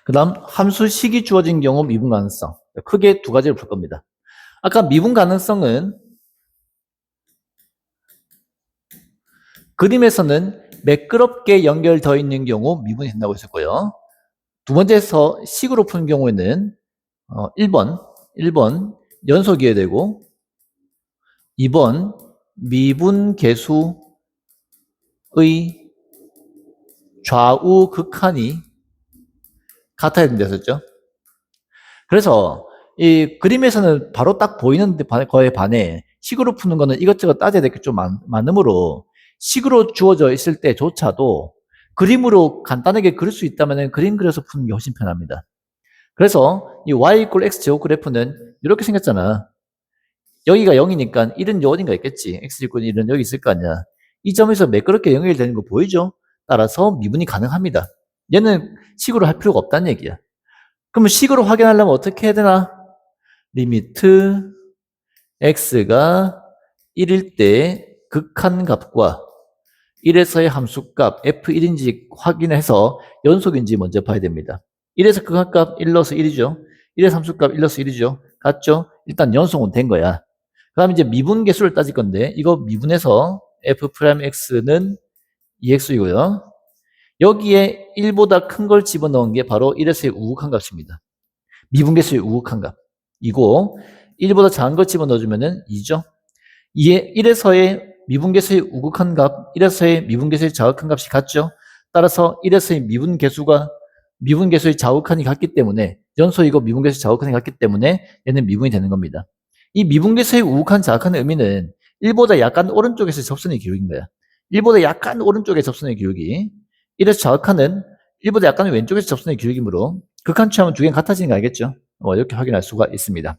그 다음 함수식이 주어진 경우 미분 가능성. 크게 두 가지를 풀 겁니다. 아까 미분 가능성은 그림에서는 매끄럽게 연결되어 있는 경우 미분이 된다고 했었고요. 두 번째에서 식으로 푸는 경우에는 1번 연속이어야 되고 2번 미분 계수의 좌우 극한이 같아야 된다 했었죠. 그래서 이 그림에서는 바로 딱 보이는 거에 반해 식으로 푸는 거는 이것저것 따져야 될 게 좀 많으므로 식으로 주어져 있을 때조차도 그림으로 간단하게 그릴 수 있다면 그림 그려서 푸는 게 훨씬 편합니다. 그래서 이 y 이퀄 x 제곱 그래프는 이렇게 생겼잖아. 여기가 0이니까 1은 요 어딘가 있겠지. x 이퀄 1은 여기 있을 거 아니야. 이 점에서 매끄럽게 연결되는 거 보이죠? 따라서 미분이 가능합니다. 얘는 식으로 할 필요가 없다는 얘기야. 그러면 식으로 확인하려면 어떻게 해야 되나? 리미트 x가 1일 때 극한값과 1에서의 함수값 f1인지 확인해서 연속인지 먼저 봐야 됩니다. 1에서 극한값 1 넣어서 1이죠. 1에서 함수값 1 넣어서 1이죠. 같죠? 일단 연속은 된 거야. 그 다음에 이제 미분 계수를 따질 건데 이거 미분해서 f'x는 2x이고요. 여기에 1보다 큰 걸 집어넣은 게 바로 1에서의 우극한 값입니다. 미분계수의 우극한 값. 이고 1보다 작은 걸 집어넣어주면은 2죠. 1에서의 미분계수의 우극한 값, 1에서의 미분계수의 좌극한 값이 같죠. 따라서 1에서의 미분계수의 좌극한이 같기 때문에 연소이고 미분계수의 좌극한이 같기 때문에 얘는 미분이 되는 겁니다. 이 미분계수의 우극한 좌극한의 의미는 1보다 약간 오른쪽에서 접선의 기울기인 거야. 1보다 약간 오른쪽에 접선의 기울기. 1에서 좌극한은 1보다 약간 왼쪽에서 접선의 기울기이므로 극한 취하면 두 개는 같아지는 거 알겠죠? 이렇게 확인할 수가 있습니다.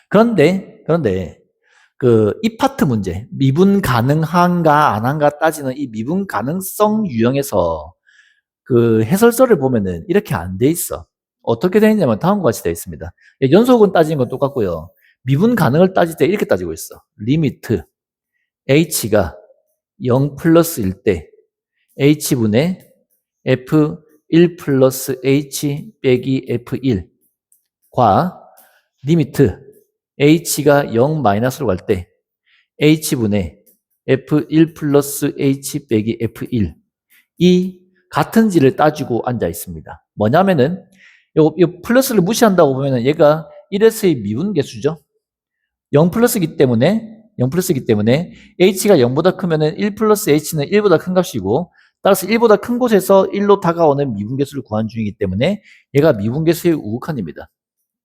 그런데 이 파트 문제, 미분 가능한가 안 한가 따지는 이 미분 가능성 유형에서 그 해설서를 보면은 이렇게 안 돼 있어. 어떻게 되어 있냐면 다음과 같이 되어 있습니다. 연속은 따지는 건 똑같고요. 미분 가능을 따질 때 이렇게 따지고 있어. 리미트 h가 0 플러스일 때 h분의 f1 플러스 h 빼기 f1과 리미트 h가 0 마이너스로 갈 때 h분의 f1 플러스 h 빼기 f1 이 같은지를 따지고 앉아 있습니다. 뭐냐면은 요 플러스를 무시한다고 보면은 얘가 1에서의 미분계수죠. 0 플러스이기 때문에 h가 0보다 크면은 1 플러스 h는 1보다 큰 값이고 따라서 1보다 큰 곳에서 1로 다가오는 미분계수를 구한 중이기 때문에 얘가 미분계수의 우극한입니다.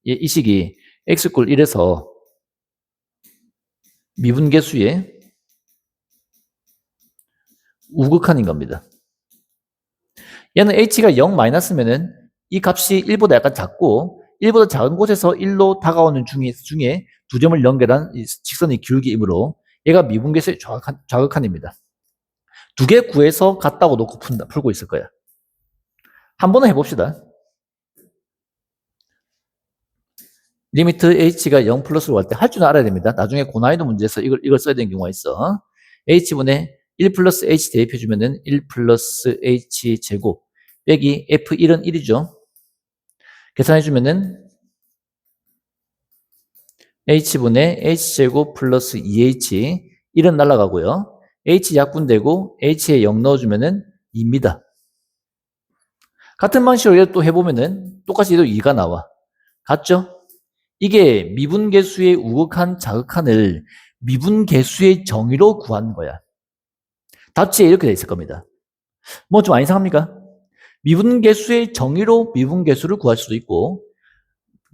이 식이 x 꼴 1에서 미분계수의 우극한인 겁니다. 얘는 h가 0 마이너스면은 이 값이 1보다 약간 작고 1보다 작은 곳에서 1로 다가오는 중에 두 점을 연결한 직선의 기울기이므로 얘가 미분계수의 좌극한입니다. 두 개 구해서 같다고 놓고 풀고 있을 거야. 한 번은 해봅시다. 리미트 h가 0 플러스로 갈 때 할 줄 알아야 됩니다. 나중에 고난이도 문제에서 이걸 써야 되는 경우가 있어. h분의 1 플러스 h 대입해주면은 1 플러스 h 제곱 빼기 f1은 1이죠. 계산해주면은 h분의 h제곱 플러스 2h 1은 날아가고요. h 약분되고 h에 0 넣어주면은 2입니다. 같은 방식으로 얘를 또 해보면은 똑같이 얘도 2가 나와. 같죠? 이게 미분계수의 우극한 자극한을 미분계수의 정의로 구한 거야. 답지에 이렇게 돼 있을 겁니다. 뭐 좀 안 이상합니까? 미분계수의 정의로 미분계수를 구할 수도 있고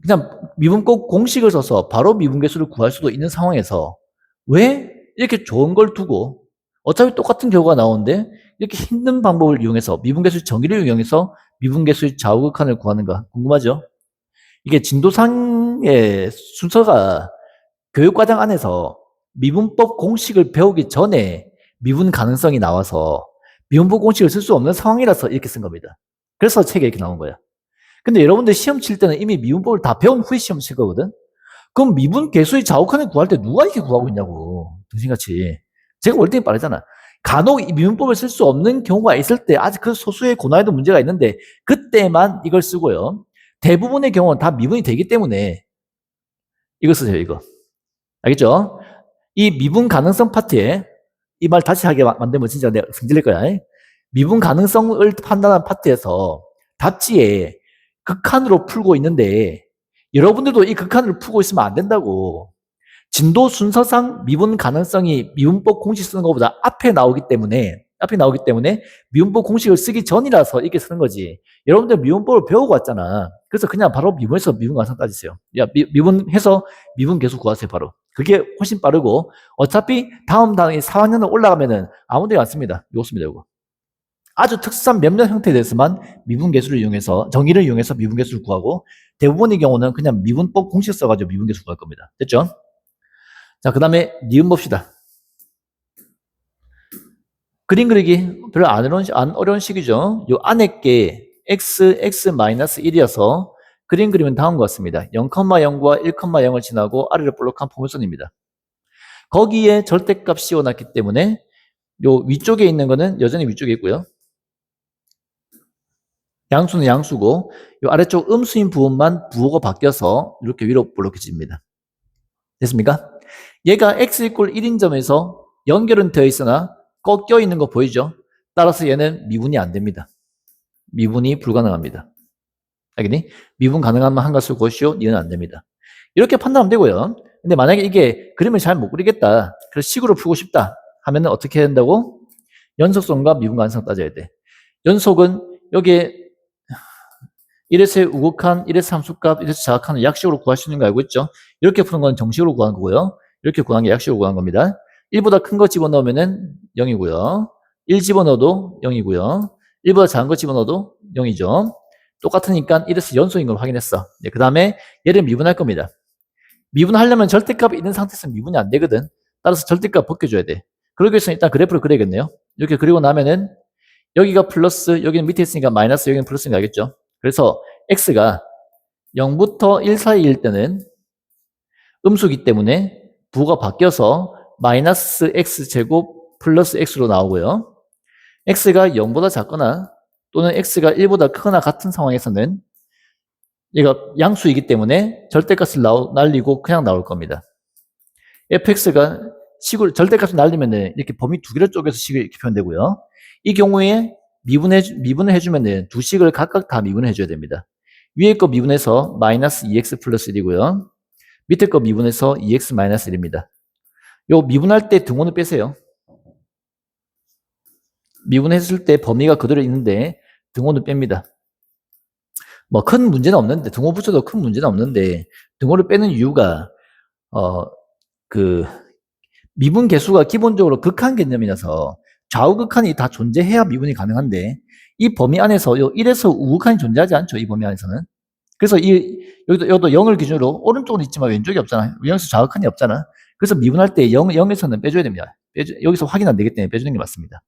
그냥 미분 꼭 공식을 써서 바로 미분계수를 구할 수도 있는 상황에서 왜 이렇게 좋은 걸 두고 어차피 똑같은 결과가 나오는데 이렇게 힘든 방법을 이용해서 미분계수의 정의를 이용해서 미분계수의 좌우극한을 구하는가 궁금하죠? 이게 진도상의 순서가 교육과정 안에서 미분법 공식을 배우기 전에 미분 가능성이 나와서 미분법 공식을 쓸 수 없는 상황이라서 이렇게 쓴 겁니다. 그래서 책에 이렇게 나온 거야. 근데 여러분들 시험 칠 때는 이미 미분법을 다 배운 후에 시험 칠 거거든? 그럼 미분 계수의 좌우칸을 구할 때 누가 이렇게 구하고 있냐고. 등신같이. 제가 올 때는 빠르잖아. 간혹 이 미분법을 쓸 수 없는 경우가 있을 때 아직 그 소수의 고난이도 문제가 있는데 그때만 이걸 쓰고요. 대부분의 경우는 다 미분이 되기 때문에 이거 쓰세요, 이거. 알겠죠? 이 미분 가능성 파트에 이 말 다시 하게 만들면 진짜 내가 승질낼 거야. 미분 가능성을 판단하는 파트에서 답지에 극한으로 풀고 있는데 여러분들도 이 극한으로 풀고 있으면 안 된다고. 진도 순서상 미분 가능성이 미분법 공식 쓰는 것보다 앞에 나오기 때문에 미분법 공식을 쓰기 전이라서 이렇게 쓰는 거지. 여러분들 미분법을 배우고 왔잖아. 그래서 그냥 바로 미분해서 미분 가능성 따지세요. 야, 미분해서 미분 계수 구하세요, 바로. 그게 훨씬 빠르고 어차피 다음 단계 4학년으로 올라가면은 아무 데가 안 씁니다. 이거 씁니다, 이거. 아주 특수한 몇몇 형태에 대해서만 미분계수를 이용해서 정의를 이용해서 미분계수를 구하고 대부분의 경우는 그냥 미분법 공식 써가지고 미분계수 구할 겁니다. 됐죠? 자, 그 다음에 니은 봅시다. 그림 그리기 별로 안 어려운 식이죠. 요 안에 게 x-1이어서 그림 그리면 다음과 같습니다. 0,0과 1,0을 지나고 아래로 볼록한 포물선입니다. 거기에 절대값 씌워놨기 때문에 요 위쪽에 있는 거는 여전히 위쪽에 있고요. 양수는 양수고 요 아래쪽 음수인 부분만 부호가 바뀌어서 이렇게 위로 볼록해집니다. 됐습니까? 얘가 x = 1인 점에서 연결은 되어 있으나 꺾여 있는 거 보이죠? 따라서 얘는 미분이 안 됩니다. 미분이 불가능합니다. 알겠니? 미분 가능한 한 것을 고시오, 얘는 안 됩니다. 이렇게 판단하면 되고요. 근데 만약에 이게 그림을 잘 못 그리겠다, 그래서 식으로 풀고 싶다 하면은 어떻게 해야 된다고? 연속성과 미분 가능성 따져야 돼. 연속은 여기에 1에서의 우극한, 1에서 함수값, 1에서 자극한을 약식으로 구할 수 있는 거 알고 있죠? 이렇게 푸는 건 정식으로 구하는 거고요. 이렇게 구하는 게 약식으로 구하는 겁니다. 1보다 큰 거 집어넣으면은 0이고요. 1 집어넣어도 0이고요. 1보다 작은 거 집어넣어도 0이죠. 똑같으니까 1에서 연속인 걸 확인했어. 네, 그 다음에 얘를 미분할 겁니다. 미분하려면 절대값이 있는 상태에서는 미분이 안 되거든. 따라서 절대값 벗겨줘야 돼. 그러기 위해서는 일단 그래프를 그려야겠네요. 이렇게 그리고 나면은 여기가 플러스, 여기는 밑에 있으니까 마이너스, 여기는 플러스인 거 알겠죠? 그래서 x가 0부터 1 사이일 때는 음수기 때문에 부호가 바뀌어서 마이너스 x제곱 플러스 x로 나오고요. x가 0보다 작거나 또는 x가 1보다 크거나 같은 상황에서는 얘가 양수이기 때문에 절대값을 날리고 그냥 나올 겁니다. fx가 식을 절대값을 날리면은 이렇게 범위 두 개를 쪼개서 식을 이렇게 표현되고요. 이 경우에 미분을 해주면은 두 식을 각각 다 미분을 해줘야 됩니다. 위에 거 미분해서 마이너스 2x 플러스 1이고요. 밑에 거 미분해서 2x 마이너스 1입니다. 요 미분할 때 등호는 빼세요. 미분했을 때 범위가 그대로 있는데 등호는 뺍니다. 뭐 큰 문제는 없는데 등호 붙여도 큰 문제는 없는데 등호를 빼는 이유가 미분 계수가 기본적으로 극한 개념이라서 좌우 극한이 다 존재해야 미분이 가능한데 이 범위 안에서 요 1에서 우극한이 존재하지 않죠. 이 범위 안에서는. 그래서 여기도 0을 기준으로 오른쪽은 있지만 왼쪽이 없잖아. 0에서 좌극한이 없잖아. 그래서 미분할 때 0에서는 빼줘야 됩니다. 여기서 확인 안 되기 때문에 빼주는 게 맞습니다.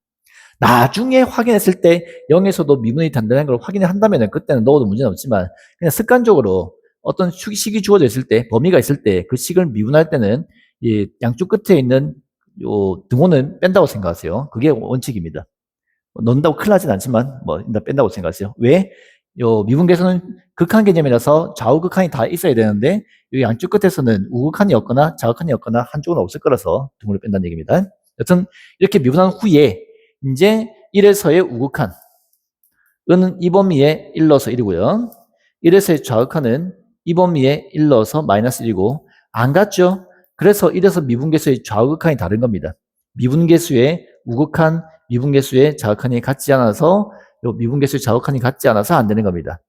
나중에 확인했을 때 0에서도 미분이 된다는 걸 확인을 한다면 그때는 넣어도 문제는 없지만 그냥 습관적으로 어떤 식이 주어져 있을 때 범위가 있을 때 그 식을 미분할 때는 이 양쪽 끝에 있는 요 등호는 뺀다고 생각하세요. 그게 원칙입니다. 넣는다고 큰일 나진 않지만 뭐 일단 뺀다고 생각하세요. 왜? 요 미분계수는 극한 개념이라서 좌우 극한이 다 있어야 되는데 이 양쪽 끝에서는 우극한이 없거나 좌극한이 없거나 한쪽은 없을 거라서 등호를 뺀다는 얘기입니다. 여튼 이렇게 미분한 후에 이제 1에서의 우극한 은 이 범위에 1 넣어서 1이고요. 1에서의 좌극한은 이 범위에 1 넣어서 마이너스 1이고 안 같죠? 그래서 1에서 미분계수의 좌우극한이 다른 겁니다. 미분계수의 우극한, 미분계수의 좌극한이 같지 않아서 요 미분계수의 좌극한이 같지 않아서 안 되는 겁니다.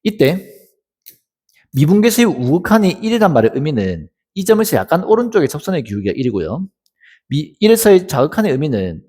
이때 미분계수의 우극한이 1이란 말의 의미는 이 점에서 약간 오른쪽에 접선의 기울기가 1이고요. 1에서의 좌극한의 의미는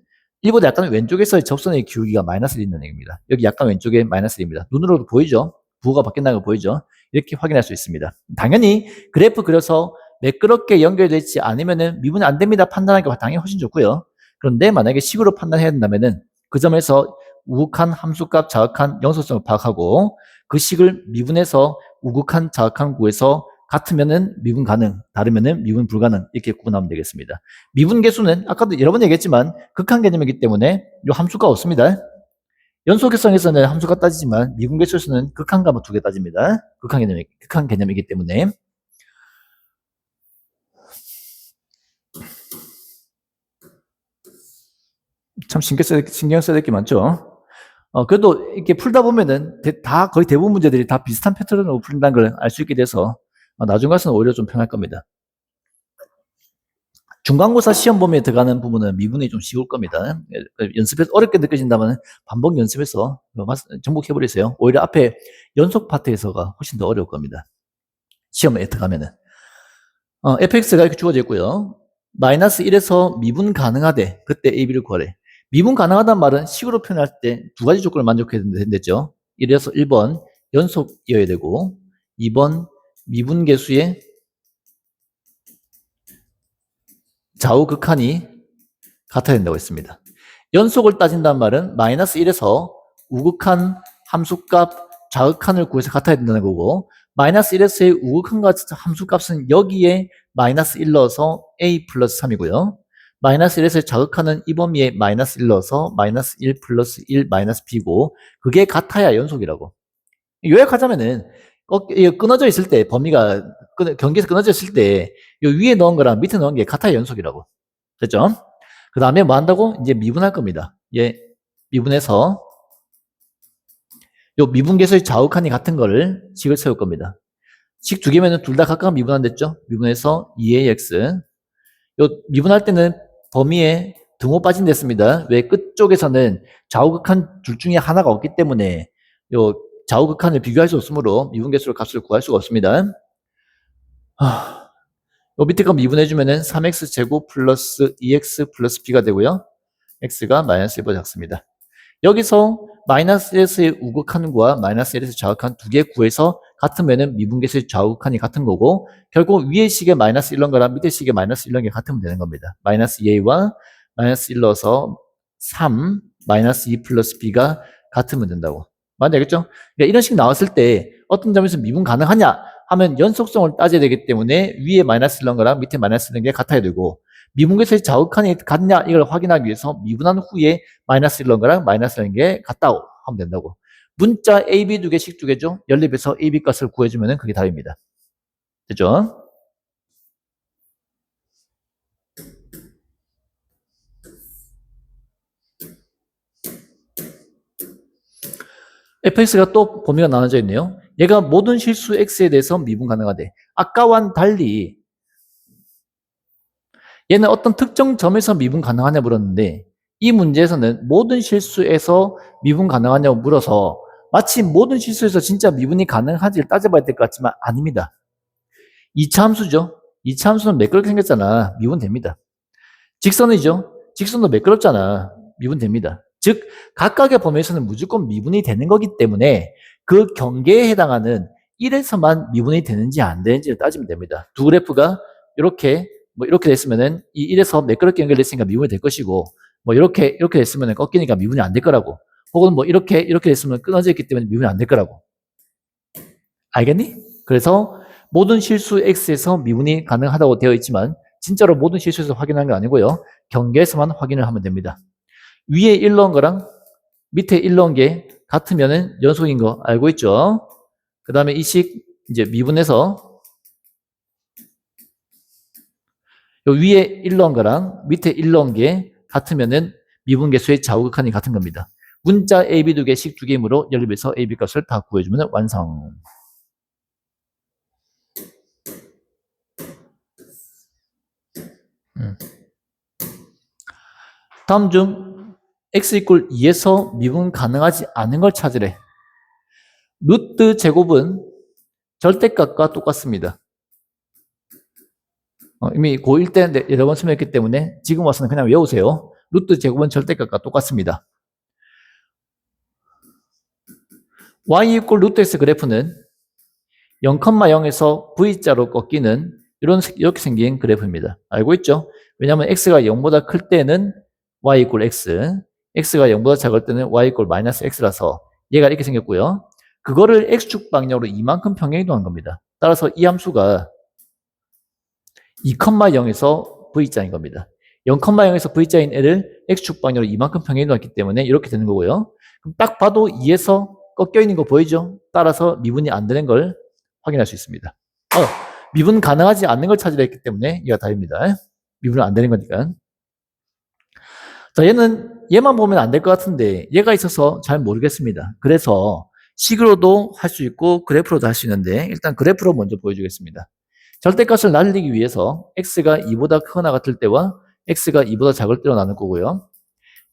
1보다 약간 왼쪽에서의 접선의 기울기가 마이너스 1이 있는 얘기입니다. 여기 약간 왼쪽에 마이너스 1입니다. 눈으로도 보이죠? 부호가 바뀐다는 거 보이죠? 이렇게 확인할 수 있습니다. 당연히 그래프 그려서 매끄럽게 연결되어 있지 않으면은 미분이 안 됩니다. 판단하기가 당연히 훨씬 좋고요. 그런데 만약에 식으로 판단해야 된다면은 그 점에서 우극한, 함수값, 자극한, 영속성을 파악하고 그 식을 미분해서 우극한, 자극한 구해서 같으면은 미분 가능, 다르면은 미분 불가능 이렇게 구분하면 되겠습니다. 미분 계수는 아까도 여러 번 얘기했지만 극한 개념이기 때문에 이 함수가 없습니다. 연속계성에서는 함수가 따지지만 미분 계수에서는 극한과 두 개 따집니다. 극한 개념이기 때문에. 참 신경 써야 될 게 많죠. 그래도 이렇게 풀다 보면은 거의 대부분 문제들이 다 비슷한 패턴으로 풀린다는 걸 알 수 있게 돼서 나중 가서는 오히려 좀 편할 겁니다. 중간고사 시험 범위에 들어가는 부분은 미분이 좀 쉬울 겁니다. 연습해서 어렵게 느껴진다면 반복 연습해서 정복해버리세요. 오히려 앞에 연속 파트에서가 훨씬 더 어려울 겁니다. 시험에 들어가면은. fx가 이렇게 주어져 있고요. 마이너스 1에서 미분 가능하대. 그때 AB를 구하래. 미분 가능하다는 말은 식으로 표현할 때 두 가지 조건을 만족해야 된댔죠. 1에서 1번 연속이어야 되고 2번 미분계수의 좌우 극한이 같아야 된다고 했습니다. 연속을 따진다는 말은 마이너스 1에서 우극한 함수값 좌극한을 구해서 같아야 된다는 거고 마이너스 1에서의 우극한과 함수값은 여기에 마이너스 1 넣어서 a 플러스 3이고요. 마이너스 1에서의 좌극한은 이 범위에 마이너스 1 넣어서 마이너스 1 플러스 1 마이너스 b고 그게 같아야 연속이라고. 요약하자면은 끊어져 있을 때 범위가 경계에서 끊어져 있을 때 위에 넣은 거랑 밑에 넣은 게 같아야 연속이라고. 됐죠? 그 다음에 뭐 한다고? 이제 미분할 겁니다. 미분해서 요 미분계수의 좌우칸이 같은 거를 식을 세울 겁니다. 식 두 개면은 둘 다 각각 미분한댔죠? 미분해서 2ax. 요 미분할 때는 범위에 등호 빠진댔습니다. 왜? 끝쪽에서는 좌우극한 둘 중에 하나가 없기 때문에 요 좌우극한을 비교할 수 없으므로 미분계수의 값을 구할 수가 없습니다. 요 밑에 거 미분해주면은 3x제곱 플러스 2x 플러스 b가 되고요. x가 마이너스 1보다 작습니다. 여기서 마이너스 1에서의 우극한과 마이너스 1에서 좌극한 두 개 구해서 같으면은 미분계수의 좌우극한이 같은 거고 결국 위의 식의 마이너스 1 넣은 거랑 밑에 식의 마이너스 1 넣은 게 같으면 되는 겁니다. 마이너스 2a와 마이너스 1 넣어서 3 마이너스 2 플러스 b가 같으면 된다고. 맞겠죠? 그러니까 이런 식 나왔을 때 어떤 점에서 미분 가능하냐 하면 연속성을 따져야 되기 때문에 위에 마이너스 1 넣은 거랑 밑에 마이너스 1 넣은 게 같아야 되고 미분계수의 좌우칸이 같냐 이걸 확인하기 위해서 미분한 후에 마이너스 1 넣은 거랑 마이너스 1 넣은 게 같다고 하면 된다고. 문자 AB 두 개씩 두 개죠. 연립해서 AB 값을 구해주면 그게 답입니다. 됐죠? fx가 또 범위가 나눠져 있네요. 얘가 모든 실수 x에 대해서 미분 가능하대. 아까와는 달리 얘는 어떤 특정 점에서 미분 가능하냐 물었는데 이 문제에서는 모든 실수에서 미분 가능하냐고 물어서 마치 모든 실수에서 진짜 미분이 가능한지를 따져봐야 될 것 같지만 아닙니다. 2차 함수죠. 2차 함수는 매끄럽게 생겼잖아. 미분 됩니다. 직선이죠. 직선도 매끄럽잖아. 미분 됩니다. 즉 각각의 범위에서는 무조건 미분이 되는 거기 때문에 그 경계에 해당하는 1에서만 미분이 되는지 안 되는지를 따지면 됩니다. 두 그래프가 이렇게 이렇게 됐으면은 이 1에서 매끄럽게 연결됐으니까 미분이 될 것이고 이렇게 됐으면 꺾이니까 미분이 안 될 거라고. 혹은 이렇게 됐으면 끊어져 있기 때문에 미분이 안 될 거라고. 알겠니? 그래서 모든 실수 x에서 미분이 가능하다고 되어 있지만 진짜로 모든 실수에서 확인한 게 아니고요. 경계에서만 확인을 하면 됩니다. 위에 1 넣은 거랑 밑에 1 넣은 게 같으면은 연속인 거 알고 있죠? 그 다음에 이 식 이제 미분해서 요 위에 1 넣은 거랑 밑에 1 넣은 게 같으면은 미분계수의 좌우극한이 같은 겁니다. 문자 AB 두 개, 식 두 개이므로 연립해서 AB 값을 다 구해주면 완성. 다음 중 x 이꼴 2에서 미분 가능하지 않은 걸 찾으래. 루트 제곱은 절대값과 똑같습니다. 이미 고1 때 여러 번 설명했기 때문에 지금 와서는 그냥 외우세요. 루트 제곱은 절대값과 똑같습니다. y 이꼴 루트 x 그래프는 0,0에서 v자로 꺾이는 이렇게 생긴 그래프입니다. 알고 있죠? 왜냐하면 x가 0보다 클 때는 y 이꼴 x, x가 0보다 작을 때는 y 이꼴 마이너스 x라서 얘가 이렇게 생겼고요. 그거를 x축 방향으로 이만큼 평행이동한 겁니다. 따라서 이 함수가 2,0에서 V자인 겁니다. 0,0에서 V자인 L을 X축 방향으로 이만큼 평행해 놓았기 때문에 이렇게 되는 거고요. 그럼 딱 봐도 2에서 꺾여 있는 거 보이죠? 따라서 미분이 안 되는 걸 확인할 수 있습니다. 미분 가능하지 않는 걸 찾으려 했기 때문에 이가 답입니다. 미분은 안 되는 거니까. 자, 얘만 보면 안 될 것 같은데 얘가 있어서 잘 모르겠습니다. 그래서 식으로도 할 수 있고 그래프로도 할 수 있는데 일단 그래프로 먼저 보여주겠습니다. 절대값을 날리기 위해서 x가 2보다 크거나 같을 때와 x가 2보다 작을 때로 나눌 거고요.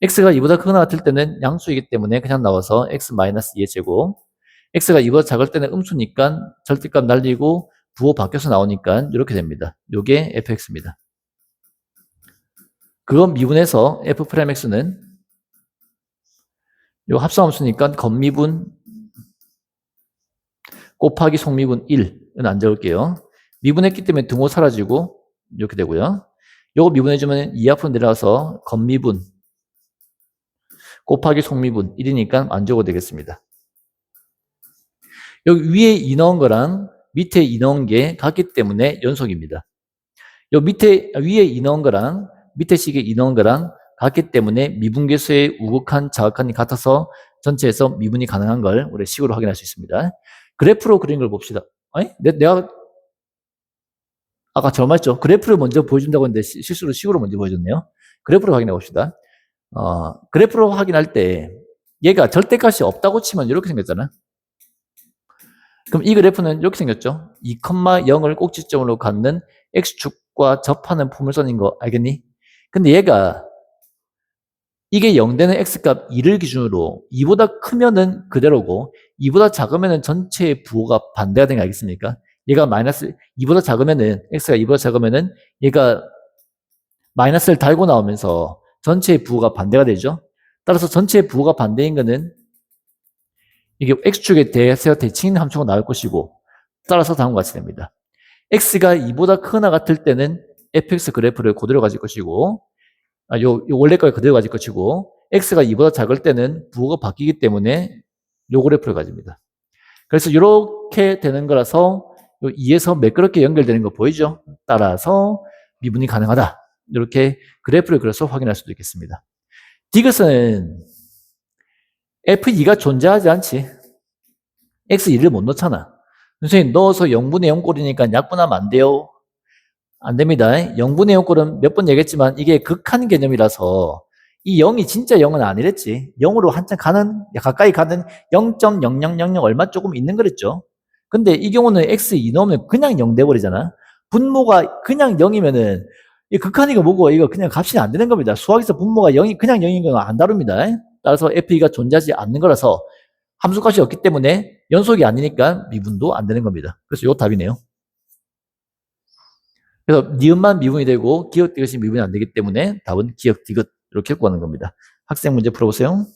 x가 2보다 크거나 같을 때는 양수이기 때문에 그냥 나와서 x-2의 제곱, x가 2보다 작을 때는 음수니까 절대값 날리고 부호 바뀌어서 나오니까 이렇게 됩니다. 요게 fx입니다. 그건 미분해서 f'x는 요 합성함수니까 겉미분 곱하기 속미분 1은 안 적을게요. 미분했기 때문에 등호 사라지고 이렇게 되고요. 요거 미분해주면 2 앞으로 내려와서 겉미분 곱하기 속미분 1이니까 안 적어도 되겠습니다. 여기 위에 2 넣은 거랑 밑에 2 넣은 게 같기 때문에 연속입니다. 요 위에 2 넣은 거랑 밑에 식에 2 넣은 거랑 같기 때문에 미분계수의 우극한 자극한이 같아서 전체에서 미분이 가능한 걸 우리 식으로 확인할 수 있습니다. 그래프로 그린 걸 봅시다. 아니? 내가 아까 말했죠. 그래프를 먼저 보여준다고 했는데 실수로 식으로 먼저 보여줬네요. 그래프로 확인해 봅시다. 그래프로 확인할 때 얘가 절대값이 없다고 치면 이렇게 생겼잖아. 그럼 이 그래프는 이렇게 생겼죠. 2,0을 꼭지점으로 갖는 x축과 접하는 포물선인 거 알겠니? 근데 얘가 이게 0 되는 x값 2를 기준으로 2보다 크면은 그대로고 2보다 작으면은 전체의 부호가 반대가 되는 거 알겠습니까? 얘가 마이너스 2보다 작으면은 x가 2보다 작으면은 얘가 마이너스를 달고 나오면서 전체의 부호가 반대가 되죠. 따라서 전체의 부호가 반대인 거는 이게 x축에 대해서 대칭 함수가 나올 것이고 따라서 다음과 같이 됩니다. x가 2보다 크거나 같을 때는 fx 그래프를 그대로 가질 것이고 요 원래 걸 그대로 가질 것이고 x가 2보다 작을 때는 부호가 바뀌기 때문에 요 그래프를 가집니다. 그래서 이렇게 되는 거라서 요 2에서 매끄럽게 연결되는 거 보이죠? 따라서 미분이 가능하다. 이렇게 그래프를 그려서 확인할 수도 있겠습니다. 디귿은 f2가 존재하지 않지. x2를 못 넣잖아. 선생님 넣어서 0분의 0꼴이니까 약분하면 안 돼요. 안 됩니다. 0분의 0꼴은 몇 번 얘기했지만 이게 극한 개념이라서 이 0이 진짜 0은 아니랬지. 0으로 한참 가까이 가는 0.0000 얼마 조금 있는 거랬죠. 근데 이 경우는 x2 넣으면 그냥 0 돼버리잖아. 분모가 그냥 0이면은 이 극한이가 뭐고 이거 그냥 값이 안 되는 겁니다. 수학에서 분모가 0이 그냥 0인 건 안 다룹니다. 따라서 f2가 존재하지 않는 거라서 함수값이 없기 때문에 연속이 아니니까 미분도 안 되는 겁니다. 그래서 요 답이네요. 그래서 니은만 미분이 되고 기역 디귿이 미분이 안 되기 때문에 답은 기역 디귿 이렇게 구하는 겁니다. 학생 문제 풀어보세요.